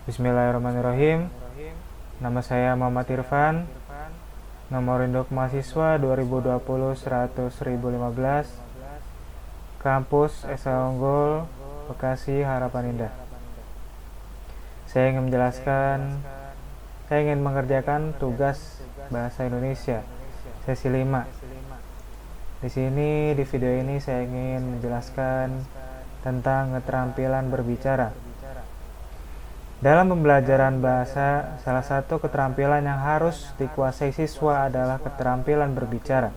Bismillahirrahmanirrahim. Nama saya Muhammad Irfan. Nomor induk mahasiswa 2020-100.015. Kampus Esa Unggul, Bekasi, Harapan Indah. Saya ingin mengerjakan tugas bahasa Indonesia sesi 5. Di video ini saya ingin menjelaskan tentang keterampilan berbicara. Dalam pembelajaran bahasa, salah satu keterampilan yang harus dikuasai siswa adalah keterampilan berbicara.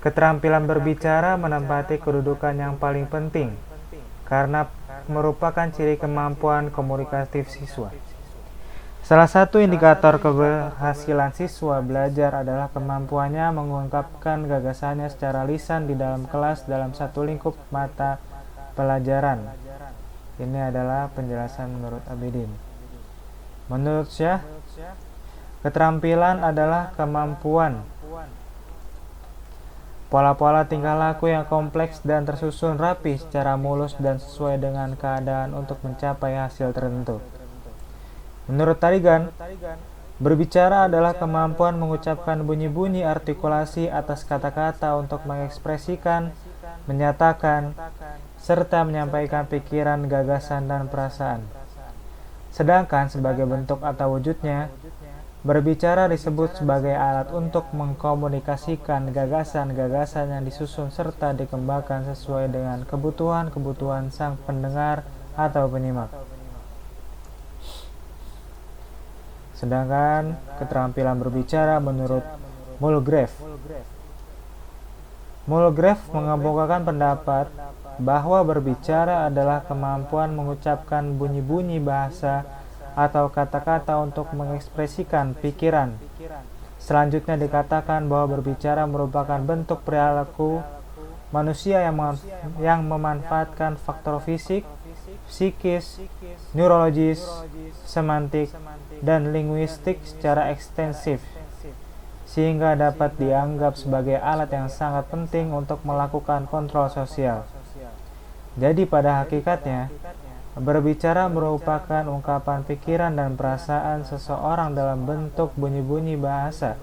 Keterampilan berbicara menempati kedudukan yang paling penting karena merupakan ciri kemampuan komunikatif siswa. Salah satu indikator keberhasilan siswa belajar adalah kemampuannya mengungkapkan gagasannya secara lisan di dalam kelas dalam satu lingkup mata pelajaran. Ini adalah penjelasan menurut Abidin. Menurut Syah, keterampilan adalah kemampuan pola-pola tingkah laku yang kompleks dan tersusun rapi secara mulus dan sesuai dengan keadaan untuk mencapai hasil tertentu. Menurut Tarigan, berbicara adalah kemampuan mengucapkan bunyi-bunyi artikulasi atas kata-kata untuk mengekspresikan, menyatakan, serta menyampaikan pikiran, gagasan, dan perasaan. Sedangkan sebagai bentuk atau wujudnya, berbicara disebut sebagai alat untuk mengkomunikasikan gagasan-gagasan yang disusun serta dikembangkan sesuai dengan kebutuhan-kebutuhan sang pendengar atau penyimak. Sedangkan keterampilan berbicara menurut Mulgrave mengemukakan pendapat bahwa berbicara adalah kemampuan mengucapkan bunyi-bunyi bahasa atau kata-kata untuk mengekspresikan pikiran. Selanjutnya dikatakan bahwa berbicara merupakan bentuk perilaku manusia yang memanfaatkan faktor fisik, psikis, neurologis, semantik, dan linguistik secara ekstensif, sehingga dapat dianggap sebagai alat yang sangat penting untuk melakukan kontrol sosial. Jadi pada hakikatnya, berbicara merupakan ungkapan pikiran dan perasaan seseorang dalam bentuk bunyi-bunyi bahasa.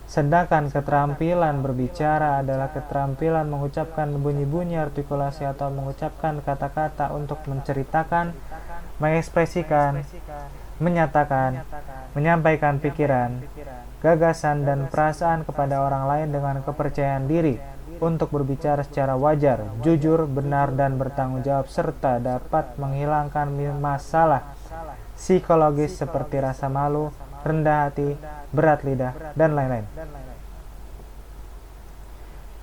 Sedangkan keterampilan berbicara adalah keterampilan mengucapkan bunyi-bunyi artikulasi atau mengucapkan kata-kata untuk menceritakan, mengekspresikan, menyatakan, menyampaikan pikiran, gagasan, dan perasaan kepada orang lain dengan kepercayaan diri untuk berbicara secara wajar, jujur, benar, dan bertanggung jawab, serta dapat menghilangkan masalah psikologis seperti rasa malu, rendah hati, berat lidah, dan lain-lain.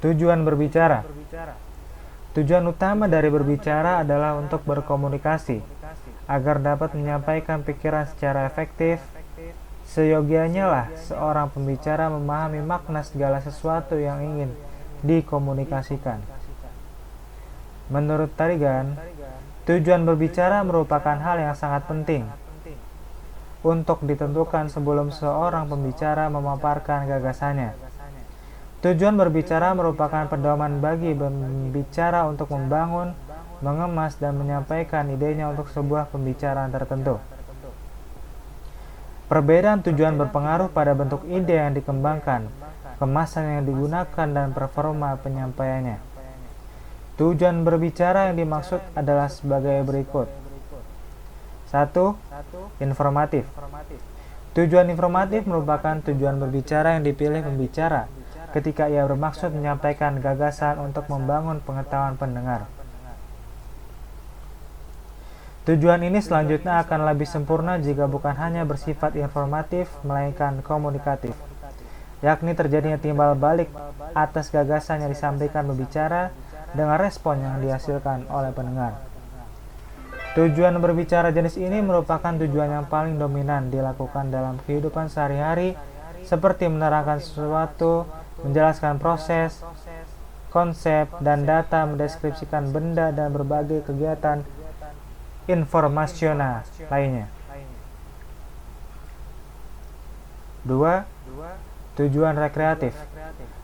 Tujuan berbicara. Tujuan utama dari berbicara adalah untuk berkomunikasi, agar dapat menyampaikan pikiran secara efektif. Seyogianya lah seorang pembicara memahami makna segala sesuatu yang ingin dikomunikasikan. Menurut Tarigan, tujuan berbicara merupakan hal yang sangat penting untuk ditentukan sebelum seorang pembicara memaparkan gagasannya. Tujuan berbicara merupakan pedoman bagi pembicara untuk membangun, mengemas, dan menyampaikan idenya untuk sebuah pembicaraan tertentu. Perbedaan tujuan berpengaruh pada bentuk ide yang dikembangkan, kemasan yang digunakan, dan performa penyampaiannya. Tujuan berbicara yang dimaksud adalah sebagai berikut. 1. Informatif. Tujuan informatif merupakan tujuan berbicara yang dipilih pembicara ketika ia bermaksud menyampaikan gagasan untuk membangun pengetahuan pendengar. Tujuan ini selanjutnya akan lebih sempurna jika bukan hanya bersifat informatif, melainkan komunikatif, yakni terjadinya timbal balik atas gagasan yang disampaikan pembicara dengan respon yang dihasilkan oleh pendengar. Tujuan berbicara jenis ini merupakan tujuan yang paling dominan dilakukan dalam kehidupan sehari-hari, seperti menerangkan sesuatu, menjelaskan proses, konsep, dan data, mendeskripsikan benda, dan berbagai kegiatan informasional lainnya. 2. Tujuan rekreatif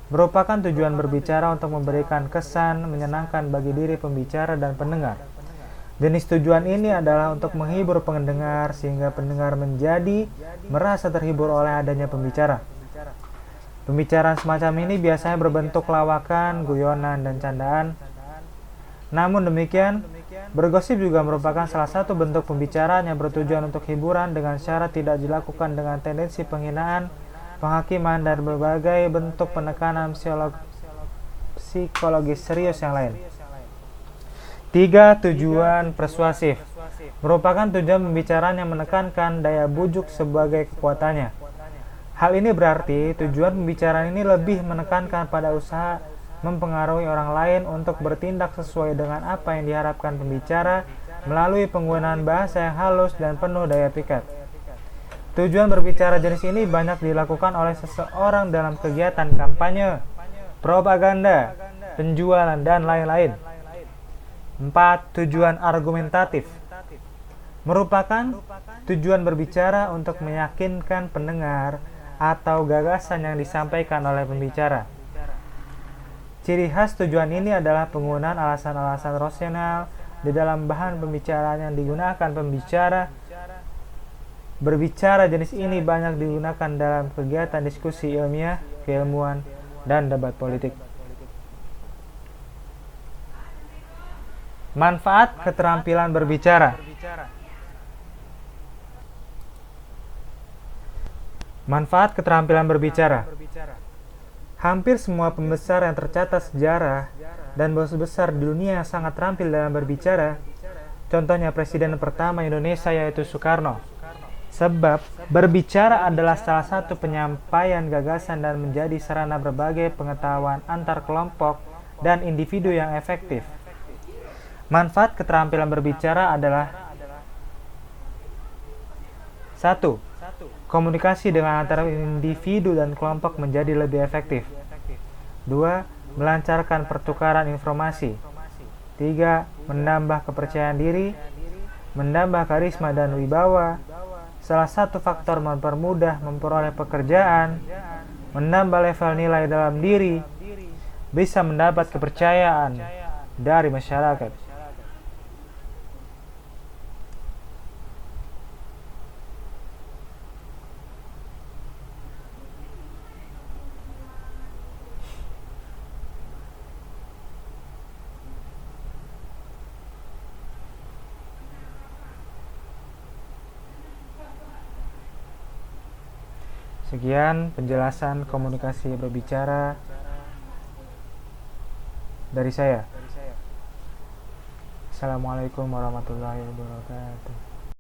merupakan tujuan berbicara untuk memberikan kesan menyenangkan bagi diri pembicara dan pendengar. Jenis tujuan ini adalah untuk menghibur pendengar sehingga pendengar menjadi merasa terhibur oleh adanya pembicara. Pembicaraan semacam ini biasanya berbentuk lawakan, guyonan, dan candaan. Namun demikian, bergosip juga merupakan salah satu bentuk pembicaraan yang bertujuan untuk hiburan dengan syarat tidak dilakukan dengan tendensi penghinaan, penghakiman, dan berbagai bentuk penekanan psikologis serius yang lain. 3. Tujuan persuasif merupakan tujuan pembicaraan yang menekankan daya bujuk sebagai kekuatannya. Hal ini berarti tujuan pembicaraan ini lebih menekankan pada usaha mempengaruhi orang lain untuk bertindak sesuai dengan apa yang diharapkan pembicara melalui penggunaan bahasa yang halus dan penuh daya pikat. Tujuan berbicara jenis ini banyak dilakukan oleh seseorang dalam kegiatan kampanye, propaganda, penjualan, dan lain-lain. 4. Tujuan argumentatif merupakan tujuan berbicara untuk meyakinkan pendengar atau gagasan yang disampaikan oleh pembicara. Ciri khas tujuan ini adalah penggunaan alasan-alasan rasional di dalam bahan pembicaraan yang digunakan pembicara. Berbicara jenis ini banyak digunakan dalam kegiatan diskusi ilmiah, keilmuan, dan debat politik. Manfaat keterampilan berbicara. Manfaat keterampilan berbicara. Hampir semua pembesar yang tercatat sejarah dan bos besar di dunia yang sangat terampil dalam berbicara. Contohnya Presiden pertama Indonesia yaitu Soekarno. Sebab berbicara adalah salah satu penyampaian gagasan dan menjadi sarana berbagai pengetahuan antar kelompok dan individu yang efektif. Manfaat keterampilan berbicara adalah 1. Komunikasi dengan antara individu dan kelompok menjadi lebih efektif. 2. Melancarkan pertukaran informasi. 3. Menambah kepercayaan diri, menambah karisma dan wibawa. Salah satu faktor mempermudah memperoleh pekerjaan, menambah level nilai dalam diri, bisa mendapat kepercayaan dari masyarakat. Sekian penjelasan komunikasi berbicara dari saya. Assalamualaikum warahmatullahi wabarakatuh.